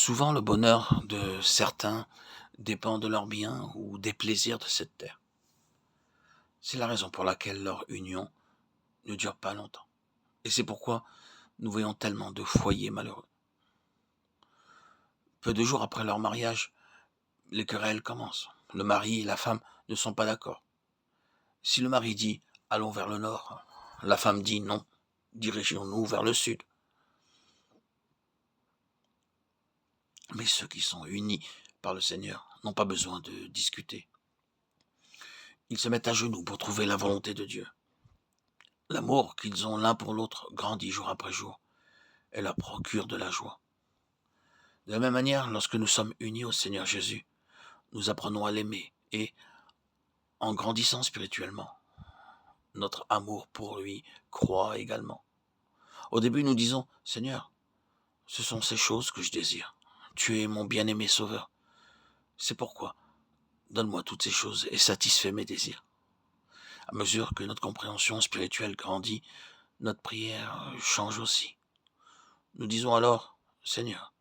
Souvent, le bonheur de certains dépend de leurs biens ou des plaisirs de cette terre. C'est la raison pour laquelle leur union ne dure pas longtemps. Et c'est pourquoi nous voyons tellement de foyers malheureux. Peu de jours après leur mariage, les querelles commencent. Le mari et la femme ne sont pas d'accord. Si le mari dit allons vers le nord, la femme dit non, dirigeons-nous vers le sud. Mais ceux qui sont unis par le Seigneur n'ont pas besoin de discuter. Ils se mettent à genoux pour trouver la volonté de Dieu. L'amour qu'ils ont l'un pour l'autre grandit jour après jour et leur procure de la joie. De la même manière, lorsque nous sommes unis au Seigneur Jésus, nous apprenons à l'aimer et, en grandissant spirituellement, notre amour pour lui croît également. Au début, nous disons, Seigneur, ce sont ces choses que je désire. Tu es mon bien-aimé Sauveur. C'est pourquoi, donne-moi toutes ces choses et satisfais mes désirs. À mesure que notre compréhension spirituelle grandit, notre prière change aussi. Nous disons alors, Seigneur,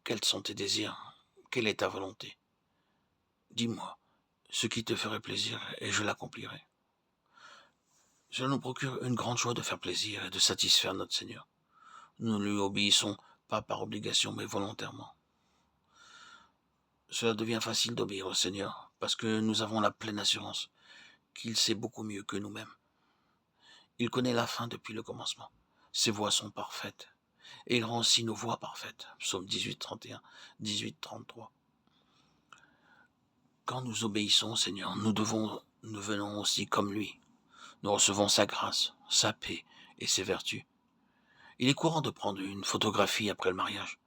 quels sont tes désirs? Quelle est ta volonté? Dis-moi ce qui te ferait plaisir et je l'accomplirai. Cela nous procure une grande joie de faire plaisir et de satisfaire notre Seigneur. Nous ne lui obéissons pas par obligation mais volontairement. Cela devient facile d'obéir au Seigneur parce que nous avons la pleine assurance qu'il sait beaucoup mieux que nous-mêmes. Il connaît la fin depuis le commencement. Ses voies sont parfaites et il rend aussi nos voies parfaites. Psaume 18, 31, 18, 33. Quand nous obéissons au Seigneur, nous devenons aussi comme lui. Nous recevons sa grâce, sa paix et ses vertus. Il est courant de prendre une photographie après le mariage,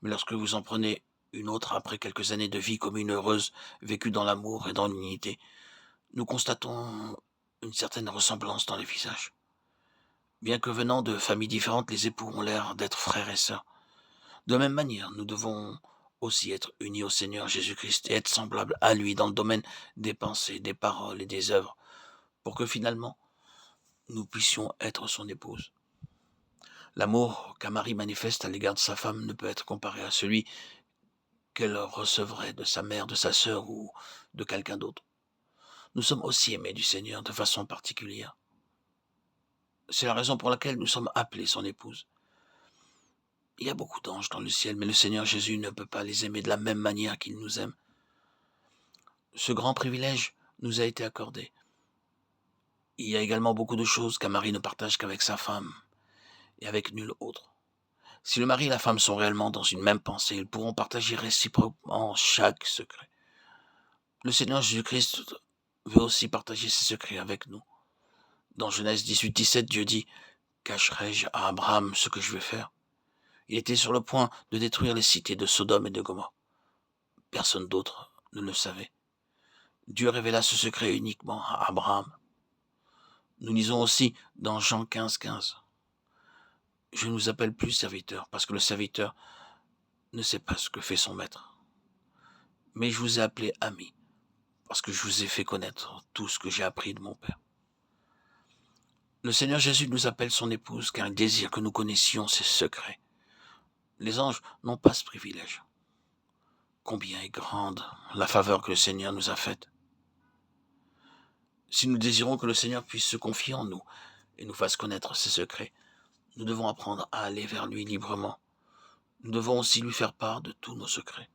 mais lorsque vous en prenez une autre après quelques années de vie commune heureuse, vécue dans l'amour et dans l'unité, nous constatons une certaine ressemblance dans les visages. Bien que venant de familles différentes, les époux ont l'air d'être frères et sœurs. De la même manière, nous devons aussi être unis au Seigneur Jésus-Christ et être semblables à lui dans le domaine des pensées, des paroles et des œuvres, pour que finalement, nous puissions être son épouse. L'amour qu'un mari manifeste à l'égard de sa femme ne peut être comparé à celui qu'elle recevrait de sa mère, de sa sœur ou de quelqu'un d'autre. Nous sommes aussi aimés du Seigneur de façon particulière. C'est la raison pour laquelle nous sommes appelés son épouse. Il y a beaucoup d'anges dans le ciel, mais le Seigneur Jésus ne peut pas les aimer de la même manière qu'il nous aime. Ce grand privilège nous a été accordé. Il y a également beaucoup de choses qu'un mari ne partage qu'avec sa femme et avec nul autre. Si le mari et la femme sont réellement dans une même pensée, ils pourront partager réciproquement chaque secret. Le Seigneur Jésus-Christ veut aussi partager ses secrets avec nous. Dans Genèse 18, 17, Dieu dit « Cacherai-je à Abraham ce que je vais faire ?» Il était sur le point de détruire les cités de Sodome et de Gomorrhe. Personne d'autre ne le savait. Dieu révéla ce secret uniquement à Abraham. Nous lisons aussi dans Jean 15, 15. Je ne vous appelle plus serviteur, parce que le serviteur ne sait pas ce que fait son maître. Mais je vous ai appelé ami, parce que je vous ai fait connaître tout ce que j'ai appris de mon Père. Le Seigneur Jésus nous appelle son épouse, car il désire que nous connaissions ses secrets. Les anges n'ont pas ce privilège. Combien est grande la faveur que le Seigneur nous a faite. Si nous désirons que le Seigneur puisse se confier en nous et nous fasse connaître ses secrets, nous devons apprendre à aller vers lui librement. Nous devons aussi lui faire part de tous nos secrets.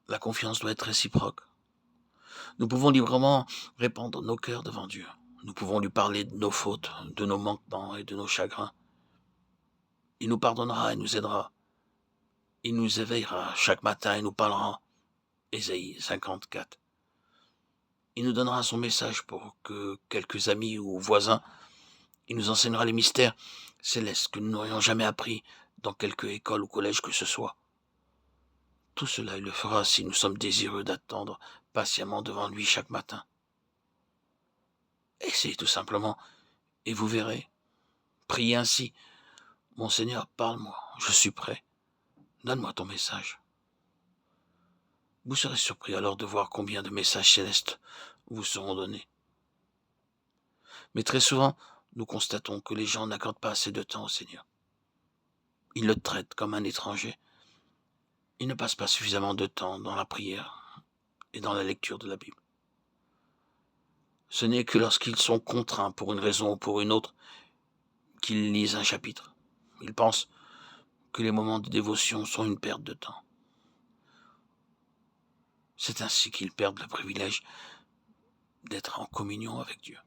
La confiance doit être réciproque. Nous pouvons librement répandre nos cœurs devant Dieu. Nous pouvons lui parler de nos fautes, de nos manquements et de nos chagrins. Il nous pardonnera et nous aidera. Il nous éveillera chaque matin et nous parlera. Ésaïe 54. Il nous donnera son message pour que quelques amis ou voisins, il nous enseignera les mystères célestes que nous n'aurions jamais appris dans quelque école ou collège que ce soit. Tout cela, il le fera si nous sommes désireux d'attendre patiemment devant lui chaque matin. Essayez tout simplement, et vous verrez. Priez ainsi. Mon Seigneur, parle-moi, je suis prêt. Donne-moi ton message. Vous serez surpris alors de voir combien de messages célestes vous seront donnés. Mais très souvent, nous constatons que les gens n'accordent pas assez de temps au Seigneur. Ils le traitent comme un étranger Ils ne passent pas suffisamment de temps dans la prière et dans la lecture de la Bible. Ce n'est que lorsqu'ils sont contraints pour une raison ou pour une autre qu'ils lisent un chapitre. Ils pensent que les moments de dévotion sont une perte de temps. C'est ainsi qu'ils perdent le privilège d'être en communion avec Dieu.